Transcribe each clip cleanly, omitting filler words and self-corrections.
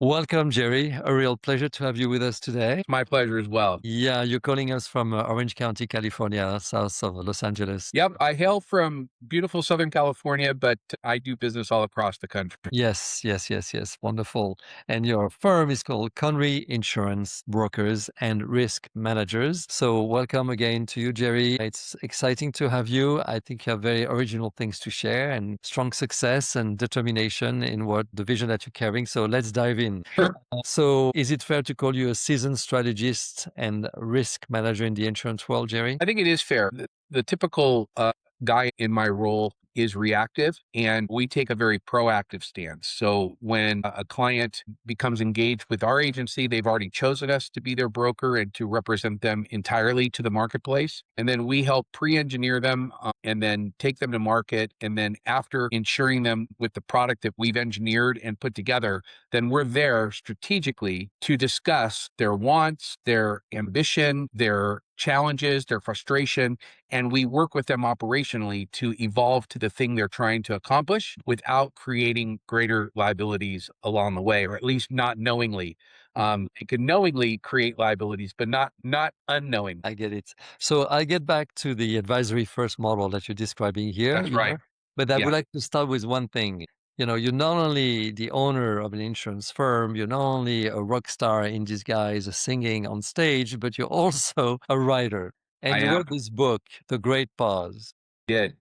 Welcome, Jerry. A real pleasure to have you with us today. My pleasure as well. Yeah, you're calling us from Orange County, California, south of Los Angeles. Yep, I hail from beautiful Southern California, but I do business all across the country. Yes, yes, yes, yes. Wonderful. And your firm is called Conrey Insurance Brokers and Risk Managers. So, welcome again to you, Jerry. It's exciting to have you. I think you have very original things to share and strong success and determination in what the vision that you're carrying. So, let's dive in. Sure. So, is it fair to call you a seasoned strategist and risk manager in the insurance world, Jerry? I think it is fair. The typical guy in my role is reactive, and we take a very proactive stance. So when a client becomes engaged with our agency, they've already chosen us to be their broker and to represent them entirely to the marketplace. And then we help pre-engineer them and then take them to market. And then after ensuring them with the product that we've engineered and put together, then we're there strategically to discuss their wants, their ambition, their challenges, their frustration, and we work with them operationally to evolve to the thing they're trying to accomplish without creating greater liabilities along the way, or at least not knowingly. It can knowingly create liabilities, but not unknowingly. I get it. So I'll get back to the advisory first model that you're describing here, That's right. but I Yeah, would like to start with one thing. You're not only the owner of an insurance firm, you're not only a rock star in disguise singing on stage, but you're also a writer. And I you am. wrote this book, The Great Pause. Did.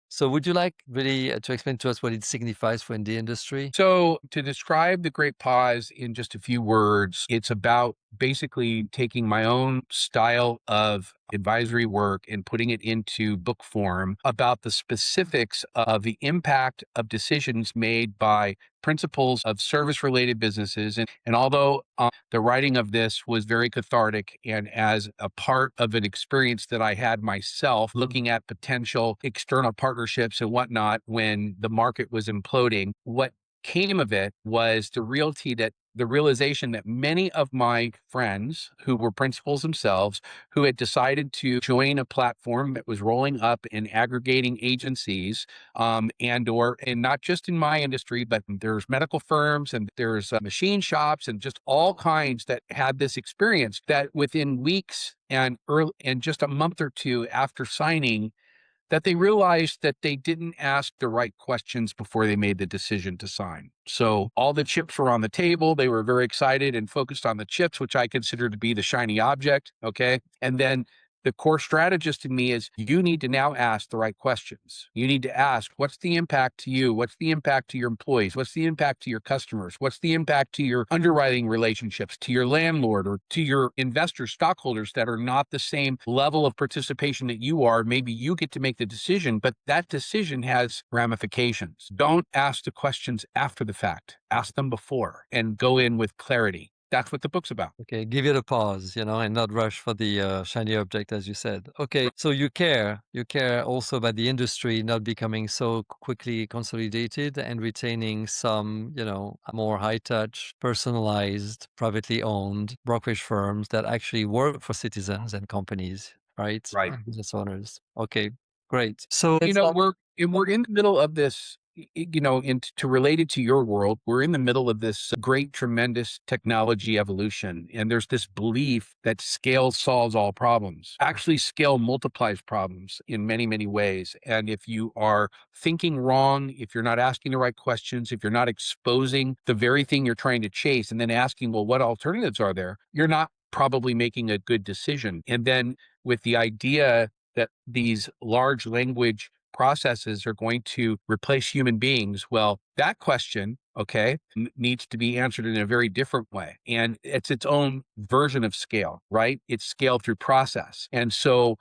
So would you like really to explain to us what it signifies for in the industry? So, to describe the Great Pause in just a few words, it's about basically taking my own style of advisory work and putting it into book form about the specifics of the impact of decisions made by principals of service related businesses. And although the writing of this was very cathartic and as a part of an experience that I had myself looking at potential external partnerships and whatnot when the market was imploding, what came of it was the realization that many of my friends who were principals themselves, who had decided to join a platform that was rolling up and aggregating agencies, and not just in my industry, but there's medical firms and there's machine shops and just all kinds that had this experience that within weeks and just a month or two after signing that they realized that they didn't ask the right questions before they made the decision to sign. So all the chips were on the table. They were very excited and focused on the chips, which I consider to be the shiny object. Okay. And then the core strategist in me is you need to now ask the right questions. You need to ask, what's the impact to you? What's the impact to your employees? What's the impact to your customers? What's the impact to your underwriting relationships, to your landlord or to your investors, stockholders that are not the same level of participation that you are? Maybe you get to make the decision, but that decision has ramifications. Don't ask the questions after the fact. Ask them before and go in with clarity. That's what the book's about. Okay, give it a pause, and not rush for the shiny object, as you said. Okay, so you care also about the industry not becoming so quickly consolidated and retaining some, more high touch, personalized, privately owned brokerage firms that actually work for citizens and companies, right? Right. And business owners. Okay, great. So You let's know, start. we're in the middle of this, and to relate it to your world, we're in the middle of this great, tremendous technology evolution. And there's this belief that scale solves all problems. Actually, scale multiplies problems in many, many ways. And if you are thinking wrong, if you're not asking the right questions, if you're not exposing the very thing you're trying to chase and then asking, well, what alternatives are there? You're not probably making a good decision. And then with the idea that these large language processes are going to replace human beings. Well, that question, okay, needs to be answered in a very different way. And it's its own version of scale, right? It's scale through process. And so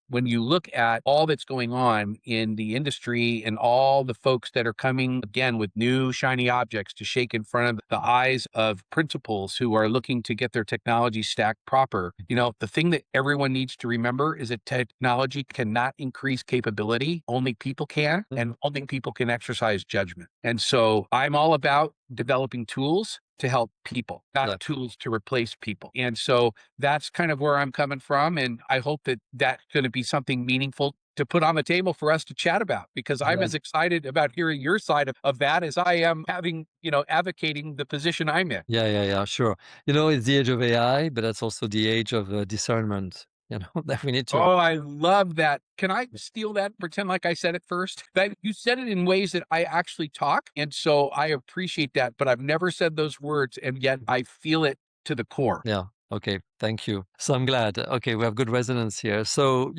when you look at all that's going on in the industry and all the folks that are coming again with new shiny objects to shake in front of the eyes of principals who are looking to get their technology stack proper, the thing that everyone needs to remember is that technology cannot increase capability. Only people can, and only people can exercise judgment. And so I'm all about developing tools to help people, not Yeah. tools to replace people. And so that's kind of where I'm coming from. And I hope that that's going to be something meaningful to put on the table for us to chat about, because I'm Yeah. as excited about hearing your side of that as I am having, advocating the position I'm in. Yeah, yeah, yeah, sure. It's the age of AI, but that's also the age of discernment, that we need to. Oh, I love that. Can I steal that and pretend like I said it first? That you said it in ways that I actually talk. And so I appreciate that, but I've never said those words. And yet I feel it to the core. Yeah. Okay. Thank you. So I'm glad. Okay, we have good resonance here. So,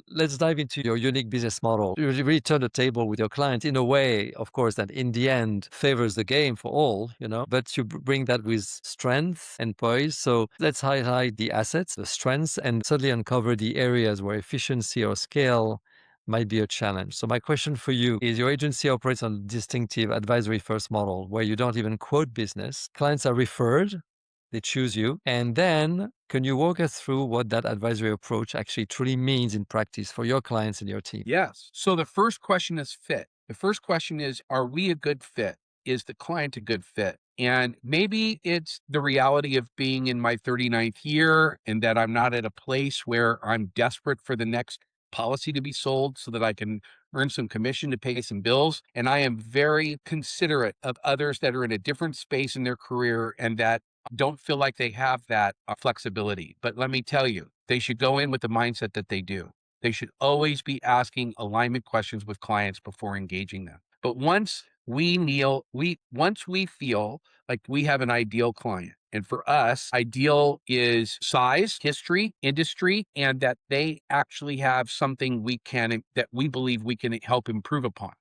let's dive into your unique business model. You really turn the table with your client in a way, of course, that in the end favors the game for all, but you bring that with strength and poise. So let's highlight the assets, the strengths, and suddenly uncover the areas where efficiency or scale might be a challenge. So my question for you is, your agency operates on a distinctive advisory first model where you don't even quote business. Clients are referred, they choose you. And then can you walk us through what that advisory approach actually truly means in practice for your clients and your team? Yes. So the first question is fit. The first question is, are we a good fit? Is the client a good fit? And maybe it's the reality of being in my 39th year and that I'm not at a place where I'm desperate for the next policy to be sold so that I can earn some commission to pay some bills. And I am very considerate of others that are in a different space in their career and that don't feel like they have that flexibility. But let me tell you, they should go in with the mindset that they do. They should always be asking alignment questions with clients before engaging them. But once we feel like we have an ideal client, and for us, ideal is size, history, industry, and that they actually have something that we believe we can help improve upon.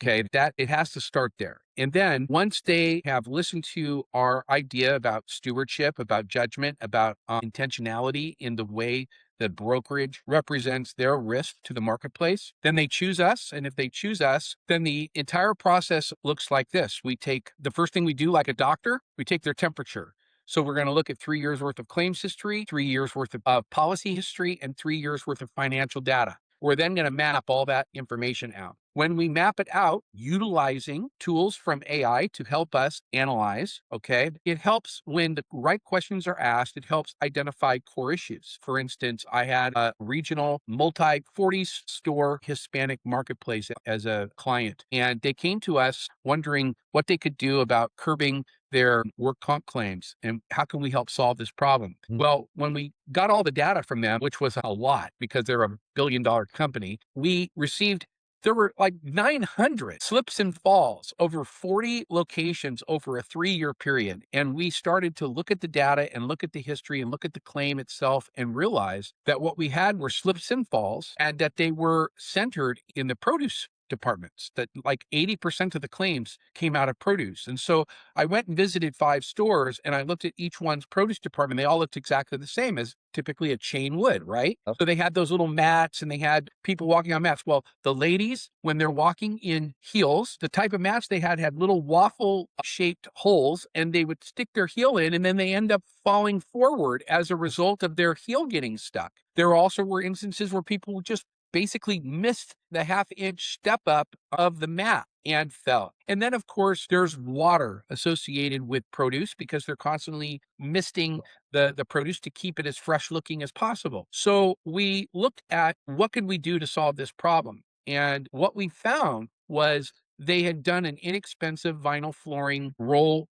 Okay, that it has to start there. And then once they have listened to our idea about stewardship, about judgment, about intentionality in the way that brokerage represents their risk to the marketplace, then they choose us. And if they choose us, then the entire process looks like this. We take the first thing we do, like a doctor, we take their temperature. So we're going to look at 3 years worth of claims history, 3 years worth of policy history, and 3 years worth of financial data. We're then going to map all that information out. When we map it out, utilizing tools from AI to help us analyze, okay, it helps when the right questions are asked. It helps identify core issues. For instance, I had a regional multi 40 store Hispanic marketplace as a client, and they came to us wondering what they could do about curbing their work comp claims and how can we help solve this problem. Mm. Well, when we got all the data from them, which was a lot because they're a billion-dollar company, we received there were like 900 slips and falls over 40 locations over a 3-year period. And we started to look at the data and look at the history and look at the claim itself and realize that what we had were slips and falls and that they were centered in the produce departments, that like 80% of the claims came out of produce. And so I went and visited 5 stores and I looked at each one's produce department. They all looked exactly the same as typically a chain would, right? Oh, So they had those little mats and they had people walking on mats. Well, the ladies, when they're walking in heels, the type of mats they had little waffle shaped holes and they would stick their heel in and then they end up falling forward as a result of their heel getting stuck. There also were instances where people just basically missed the half-inch step up of the mat and fell. And then, of course, there's water associated with produce because they're constantly misting the produce to keep it as fresh looking as possible. So we looked at what could we do to solve this problem. And what we found was they had done an inexpensive vinyl flooring roll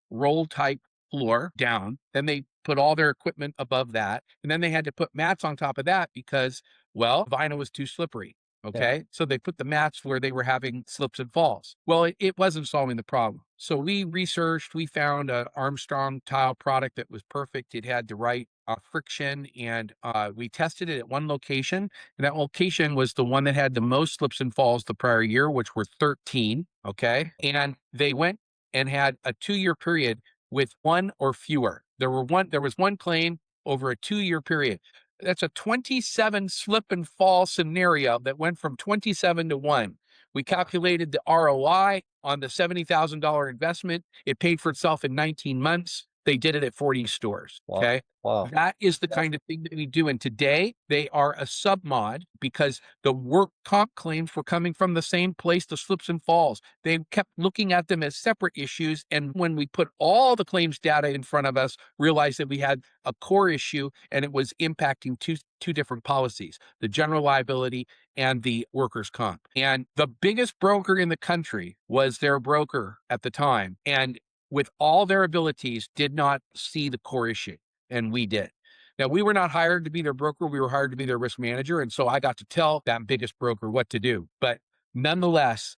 type floor down. Then they put all their equipment above that. And then they had to put mats on top of that because, well, vinyl was too slippery. yeah. Okay. So they put the mats where they were having slips and falls. Well, it wasn't solving the problem. So we researched, we found an Armstrong tile product that was perfect. It had the right friction and we tested it at one location. And that location was the one that had the most slips and falls the prior year, which were 13. Okay. And they went and had a 2-year period with one or fewer. There was one claim over a 2-year period. That's a 27 slip and fall scenario that went from 27 to 1. We calculated the ROI on the $70,000 investment. It paid for itself in 19 months. They did it at 40 stores. Wow. Okay. Wow. That is the kind of thing that we do. And today they are a submod because the work comp claims were coming from the same place, the slips and falls. They kept looking at them as separate issues. And when we put all the claims data in front of us, realized that we had a core issue and it was impacting two different policies, the general liability and the workers' comp. And the biggest broker in the country was their broker at the time. And with all their abilities, did not see the core issue. And we did. Now, we were not hired to be their broker. We were hired to be their risk manager. And so I got to tell that biggest broker what to do. But nonetheless,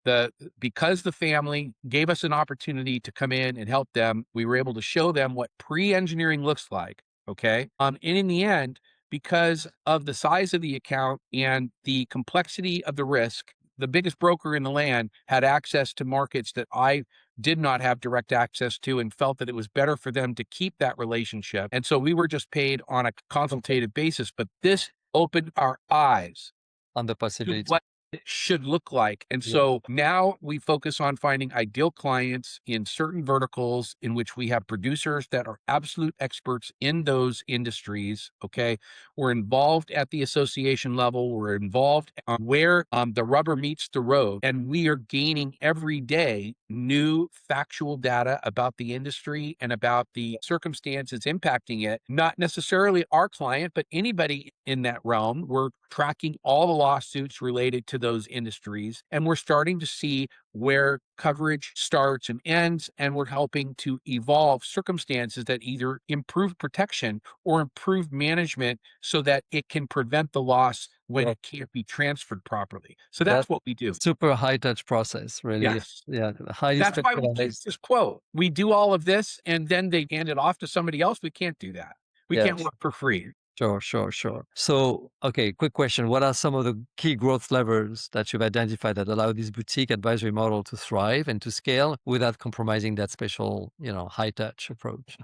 because the family gave us an opportunity to come in and help them, we were able to show them what pre-engineering looks like. Okay. And in the end, because of the size of the account and the complexity of the risk, the biggest broker in the land had access to markets that I did not have direct access to and felt that it was better for them to keep that relationship. And so we were just paid on a consultative basis, but this opened our eyes On the to possibility. what it should look like. And Yeah. so now we focus on finding ideal clients in certain verticals in which we have producers that are absolute experts in those industries. Okay. We're involved at the association level. We're involved on where the rubber meets the road. And we are gaining every day new factual data about the industry and about the circumstances impacting it. Not necessarily our client, but anybody in that realm. We're tracking all the lawsuits related to those industries, and we're starting to see where coverage starts and ends, and we're helping to evolve circumstances that either improve protection or improve management so that it can prevent the loss when Yeah. it can't be transferred properly. So That that's what we do. super high touch process, really. Yes. Yeah. Highly That's why we keep specialized. this quote. We do all of this and then they hand it off to somebody else. We can't do that. We can't Yes. work for free. Sure, sure, sure. So, okay, quick question. What are some of the key growth levers that you've identified that allow this boutique advisory model to thrive and to scale without compromising that special, high touch approach?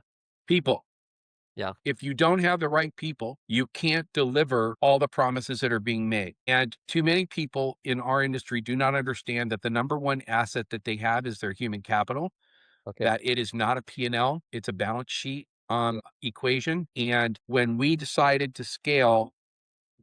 People. Yeah. If you don't have the right people, you can't deliver all the promises that are being made. And too many people in our industry do not understand that the number one asset that they have is their human capital, Okay. that it is not a P&L, it's a balance sheet Yeah. equation. And when we decided to scale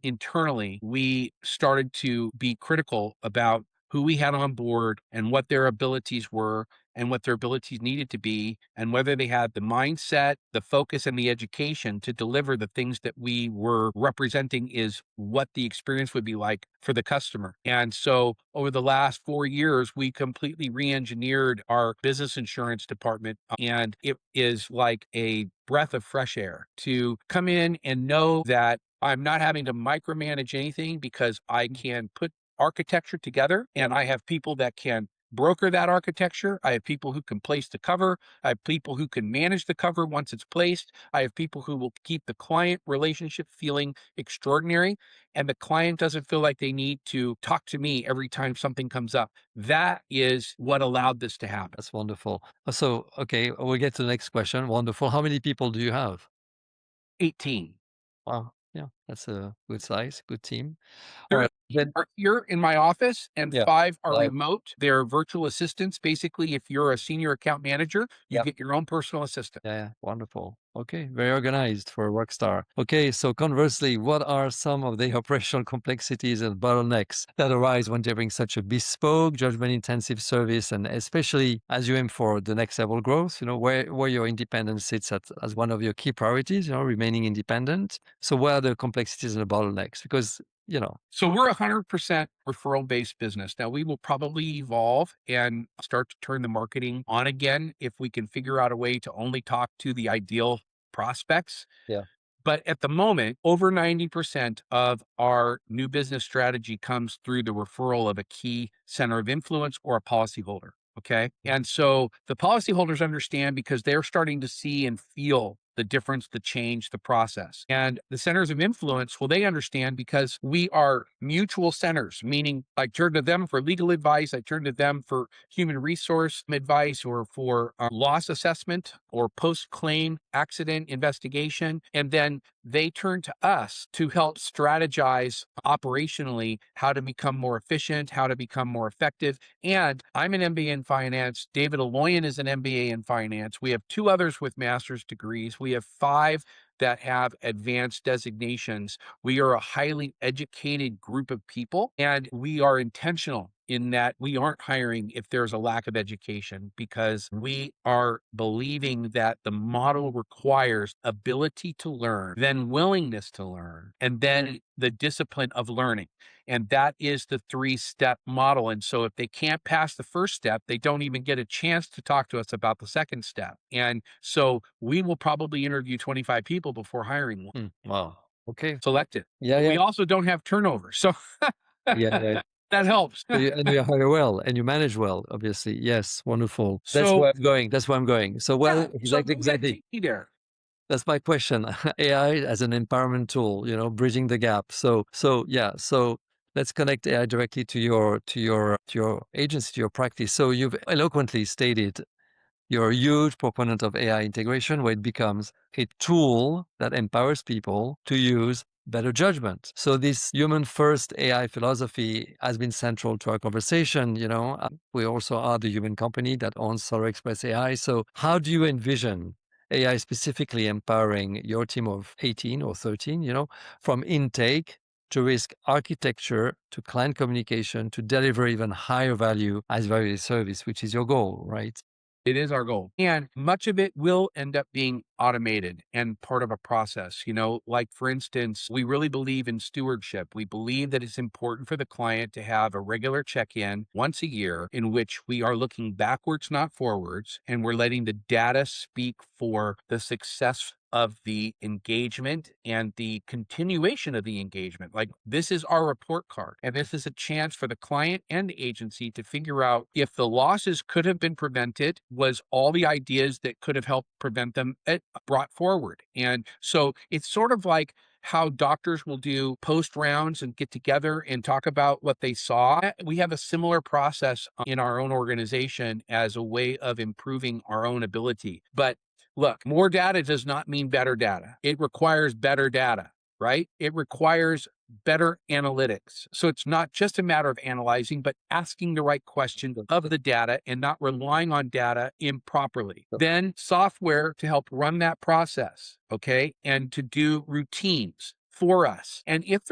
internally, we started to be critical about who we had on board and what their abilities were and what their abilities needed to be and whether they had the mindset, the focus, and the education to deliver the things that we were representing is what the experience would be like for the customer. And so over the last 4 years, we completely re-engineered our business insurance department, and it is like a breath of fresh air to come in and know that I'm not having to micromanage anything because I can put architecture together and I have people that can broker that architecture. I have people who can place the cover. I have people who can manage the cover once it's placed. I have people who will keep the client relationship feeling extraordinary. And the client doesn't feel like they need to talk to me every time something comes up. That is what allowed this to happen. That's wonderful. So, okay, we'll get to the next question. Wonderful. How many people do you have? 18. Wow. Yeah, that's a good size, good team. All right. 13 are here in my office and Yeah. 5 are Live. remote. They're virtual assistants. Basically, if you're a senior account manager, you Yeah. get your own personal assistant. Yeah, yeah, wonderful. Okay, very organized for a rock star. Okay, so conversely, what are some of the operational complexities and bottlenecks that arise when delivering such a bespoke, judgment-intensive service, and especially as you aim for the next level growth, where your independence sits as one of your key priorities, remaining independent. So what are the complexities and the bottlenecks? Because, So we're 100% referral based business. Now we will probably evolve and start to turn the marketing on again if we can figure out a way to only talk to the ideal prospects. yeah, But at the moment, over 90% of our new business strategy comes through the referral of a key center of influence or a policyholder. Okay. And so the policyholders understand because they're starting to see and feel the difference, the change, the process. And the centers of influence, well, they understand because we are mutual centers, meaning I turn to them for legal advice, I turn to them for human resource advice or for loss assessment or post claim accident investigation. And then they turn to us to help strategize operationally how to become more efficient, how to become more effective. And I'm an MBA in finance. David Aloyan is an MBA in finance. We have two others with master's degrees. We have five that have advanced designations. We are a highly educated group of people, and we are intentional in that we aren't hiring if there's a lack of education, because we are believing that the model requires ability to learn, then willingness to learn, and then the discipline of learning. And that is the three-step model. And so if they can't pass the first step, they don't even get a chance to talk to us about the second step. And so we will probably interview 25 people before hiring one, Wow. Okay. selected. Yeah, But yeah. we also don't have turnover. So Yeah, yeah. that helps. So you hire well and you manage well, obviously. Yes, wonderful. That's So where I'm going. That's where I'm going. So, well, yeah, so exactly, go ahead, exactly. take me there. That's my question. AI as an empowerment tool, bridging the gap. So yeah. So let's connect AI directly to your agency, to your practice. So you've eloquently stated you're a huge proponent of AI integration, where it becomes a tool that empowers people to use better judgment. So this human first AI philosophy has been central to our conversation. We also are the human company that owns Solar Express AI. So how do you envision AI specifically empowering your team of 18 or 13, from intake to risk architecture to client communication to deliver even higher value as value service, which is your goal, right? It is our goal. And much of it will end up being automated and part of a process. Like for instance, we really believe in stewardship. We believe that it's important for the client to have a regular check in once a year in which we are looking backwards, not forwards, and we're letting the data speak for the success of the engagement and the continuation of the engagement. Like, this is our report card, and this is a chance for the client and the agency to figure out if the losses could have been prevented, was all the ideas that could have helped prevent them brought forward. And so it's sort of like how doctors will do post rounds and get together and talk about what they saw. We have a similar process in our own organization as a way of improving our own ability. But look, more data does not mean better data. It requires better data, right? It requires better analytics. So it's not just a matter of analyzing, but asking the right questions of the data and not relying on data improperly. Then software to help run that process, okay? And to do routines for us. And if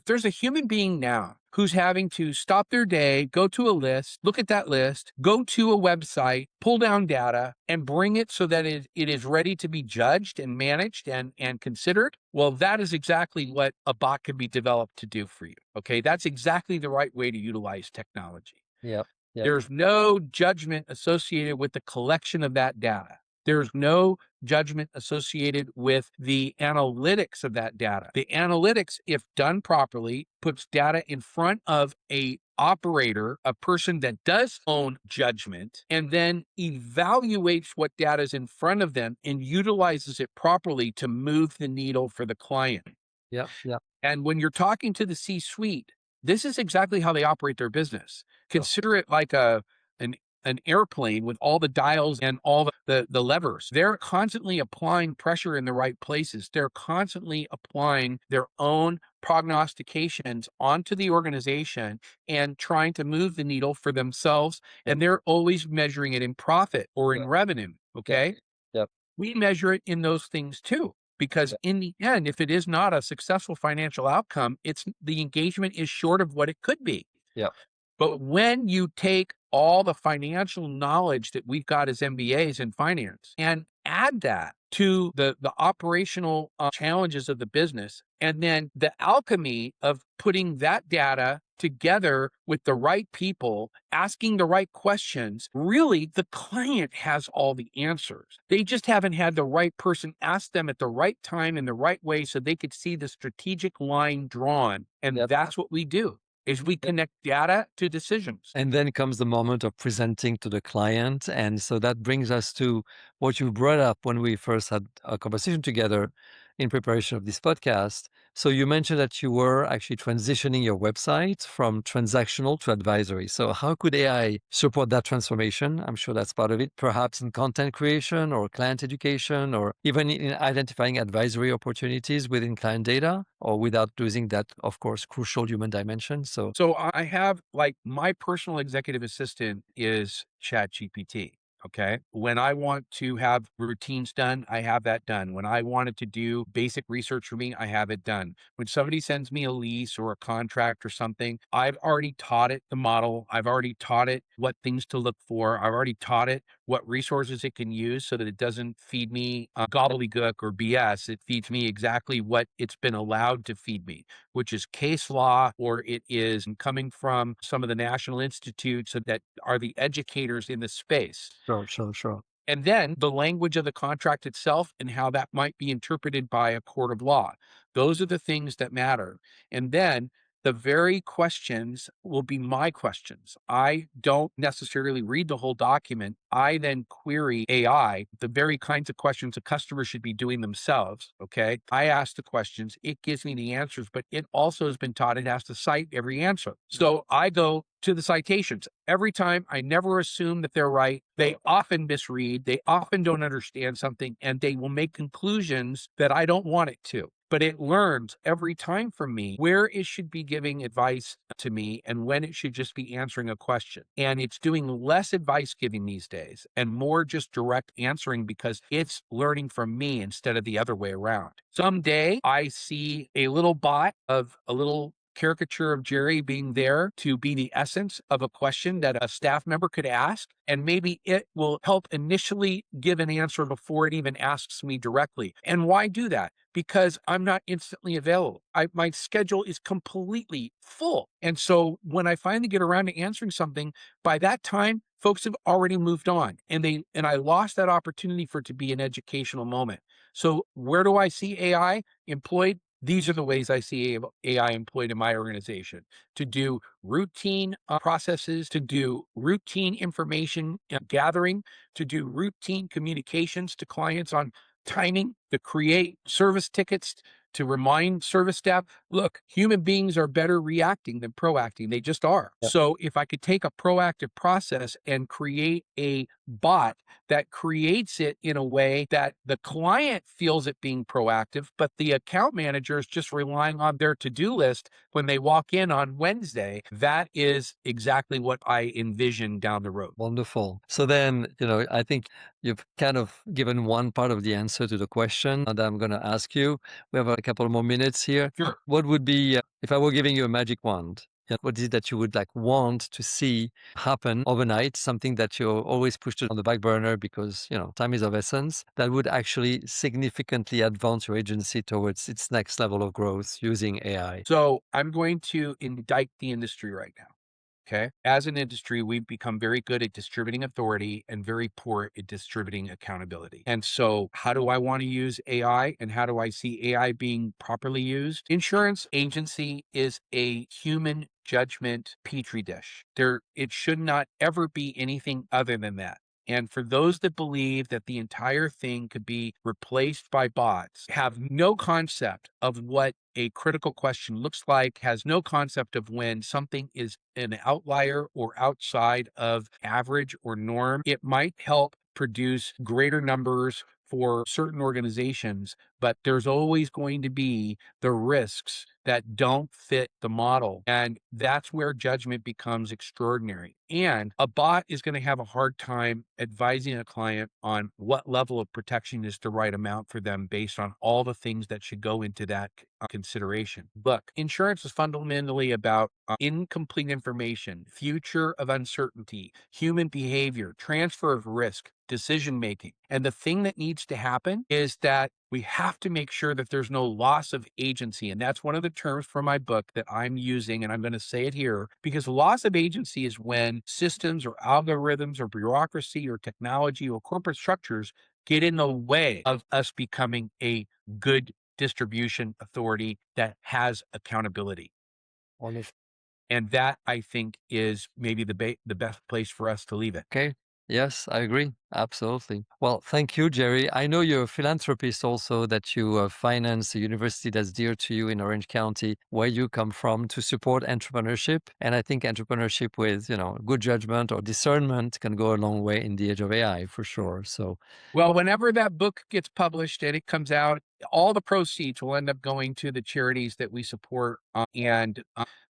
there's a human being now who's having to stop their day, go to a list, look at that list, go to a website, pull down data, and bring it so that it is ready to be judged and managed and considered, well, that is exactly what a bot can be developed to do for you. Okay, that's exactly the right way to utilize technology. Yep. Yep. There's no judgment associated with the collection of that data. There's no judgment associated with the analytics of that data. The analytics, if done properly, puts data in front of a operator, a person that does own judgment, and then evaluates what data is in front of them and utilizes it properly to move the needle for the client. Yep. Yep. And when you're talking to the C-suite, this is exactly how they operate their business. Sure. Consider it like an an airplane with all the dials and all the levers. They're constantly applying pressure in the right places. They're constantly applying their own prognostications onto the organization and trying to move the needle for themselves. Yep. And they're always measuring it in profit or in Yep. revenue. Yep. Okay. Yep. We measure it in those things too. Because Yep. in the end, if it is not a successful financial outcome, the engagement is short of what it could be. Yep. But when you take all the financial knowledge that we've got as MBAs in finance and add that to the operational challenges of the business, and then the alchemy of putting that data together with the right people, asking the right questions, really the client has all the answers. They just haven't had the right person ask them at the right time in the right way so they could see the strategic line drawn. And Yep. that's what we do is we Yep. connect data to decisions. And then comes the moment of presenting to the client. And so that brings us to what you brought up when we first had a conversation together. in preparation of this podcast. So you mentioned that you were actually transitioning your website from transactional to advisory. So how could AI support that transformation? I'm sure that's part of it, perhaps in content creation or client education, or even in identifying advisory opportunities within client data, or without losing that, of course, crucial human dimension. So So I have like my personal executive assistant is ChatGPT. Okay. When I want to have routines done, I have that done. When I wanted to do basic research for me, I have it done. When somebody sends me a lease or a contract or something, I've already taught it the model. I've already taught it what things to look for. I've already taught it what resources it can use so that it doesn't feed me gobbledygook or BS. It feeds me exactly what it's been allowed to feed me, which is case law, or it is coming from some of the national institutes that are the educators in the space. sure, sure, sure. And then the language of the contract itself and how that might be interpreted by a court of law. Those are the things that matter. And then the very questions will be my questions. I don't necessarily read the whole document. I then query AI, the very kinds of questions a customer should be doing themselves. Okay. I ask the questions, it gives me the answers, but it also has been taught it has to cite every answer. So I go to the citations every time. I never assume that they're right. They often misread, they often don't understand something, and they will make conclusions that I don't want it to. But it learns every time from me where it should be giving advice to me and when it should just be answering a question. And it's doing less advice giving these days and more just direct answering because it's learning from me instead of the other way around. Someday I see a little bot of a little caricature of Jerry being there to be the essence of a question that a staff member could ask. And maybe it will help initially give an answer before it even asks me directly. And why do that? Because I'm not instantly available. My schedule is completely full. And so when I finally get around to answering something, by that time, folks have already moved on and I lost that opportunity for it to be an educational moment. So where do I see AI employed? These are the ways I see AI employed in my organization to do routine processes, to do routine information gathering, to do routine communications to clients on timing, to create service tickets, to remind service staff, look, human beings are better reacting than proacting. They just are. So if I could take a proactive process and create a bot that creates it in a way that the client feels it being proactive, but the account manager is just relying on their to-do list when they walk in on Wednesday, that is exactly what I envision down the road. Wonderful. So then, I think you've kind of given one part of the answer to the question that I'm going to ask you. We have a couple more minutes here. Sure. What would be, if I were giving you a magic wand, what is it that you would like want to see happen overnight? Something that you always pushed it on the back burner because, time is of essence, that would actually significantly advance your agency towards its next level of growth using AI. So I'm going to indict the industry right now. Okay. As an industry, we've become very good at distributing authority and very poor at distributing accountability. And so, how do I want to use AI and how do I see AI being properly used? Insurance agency is a human judgment petri dish. It should not ever be anything other than that. And for those that believe that the entire thing could be replaced by bots, have no concept of what a critical question looks like, has no concept of when something is an outlier or outside of average or norm, it might help produce greater numbers for certain organizations, but there's always going to be the risks that don't fit the model. And that's where judgment becomes extraordinary. And a bot is going to have a hard time advising a client on what level of protection is the right amount for them based on all the things that should go into that consideration. Look, insurance is fundamentally about incomplete information, future of uncertainty, human behavior, transfer of risk, decision making. And the thing that needs to happen is that we have to make sure that there's no loss of agency. And that's one of the terms for my book that I'm using. And I'm going to say it here because loss of agency is when systems or algorithms or bureaucracy or technology or corporate structures get in the way of us becoming a good distribution authority that has accountability. Wonderful. And that I think is maybe the best place for us to leave it. Okay. Yes, I agree. Absolutely. Well, thank you, Jerry. I know you're a philanthropist also, that you finance a university that's dear to you in Orange County, where you come from, to support entrepreneurship. And I think entrepreneurship with, good judgment or discernment can go a long way in the age of AI for sure. So, Well, whenever that book gets published and it comes out, all the proceeds will end up going to the charities that we support.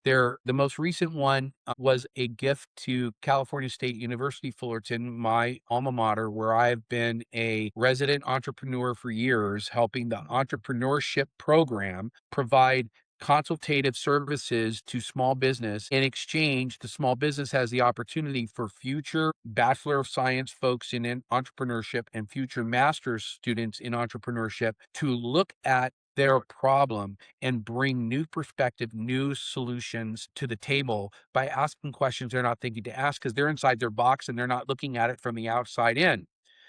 The most recent one was a gift to California State University Fullerton, my alma mater, where I've been a resident entrepreneur for years, helping the entrepreneurship program provide consultative services to small business. In exchange, the small business has the opportunity for future Bachelor of Science folks in entrepreneurship and future master's students in entrepreneurship to look at their problem and bring new perspective, new solutions to the table by asking questions they're not thinking to ask because they're inside their box and they're not looking at it from the outside in.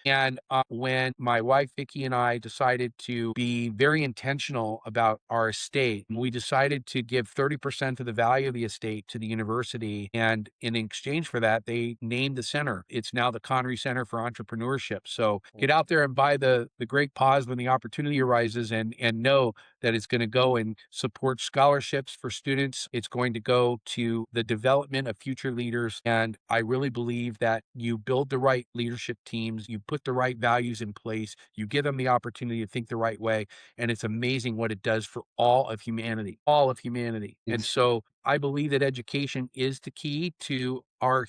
And when my wife, Vicky, and I decided to be very intentional about our estate, we decided to give 30% of the value of the estate to the university. And in exchange for that, they named the center. It's now the Conrey Center for Entrepreneurship. So get out there and buy the great pause when the opportunity arises and know that it's going to go and support scholarships for students. It's going to go to the development of future leaders. And I really believe that you build the right leadership teams, you put the right values in place, you give them the opportunity to think the right way. And it's amazing what it does for all of humanity, all of humanity. And it's so I believe that education is the key to our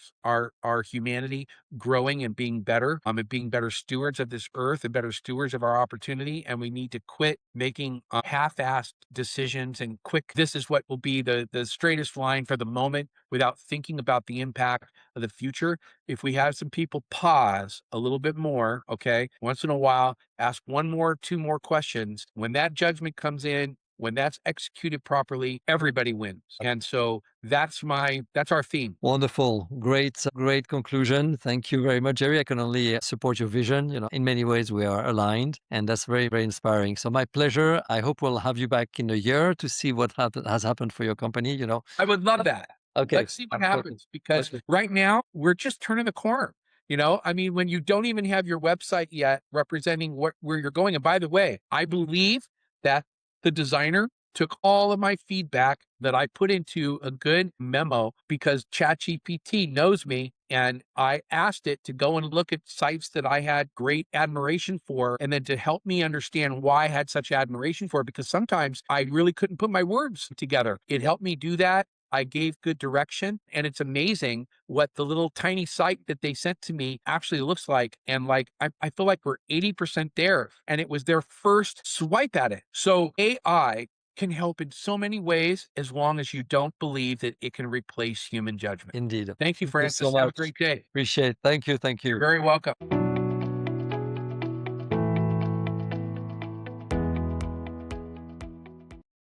humanity growing and being better, and being better stewards of this earth and better stewards of our opportunity. And we need to quit making half-assed decisions and quick. This is what will be the straightest line for the moment without thinking about the impact of the future. If we have some people pause a little bit more, okay, once in a while, ask one more, two more questions. When that judgment comes in, when that's executed properly, everybody wins. And so that's our theme. wonderful. Great, great conclusion. Thank you very much, Jerry. I can only support your vision. In many ways, we are aligned, and that's very, very inspiring. So, my pleasure. I hope we'll have you back in a year to see what has happened for your company. I would love that. Okay. Let's see what happens because Okay. right now we're just turning the corner. I mean, when you don't even have your website yet representing where you're going. And by the way, I believe that the designer took all of my feedback that I put into a good memo because ChatGPT knows me. And I asked it to go and look at sites that I had great admiration for, and then to help me understand why I had such admiration for it, because sometimes I really couldn't put my words together. It helped me do that. I gave good direction, and it's amazing what the little tiny site that they sent to me actually looks like. And I feel like we're 80% there, and it was their first swipe at it. So AI can help in so many ways as long as you don't believe that it can replace human judgment. Indeed. Thank you, Thank you so Francis. Have a much. great day. Appreciate it. Thank you. Thank You're you. very welcome.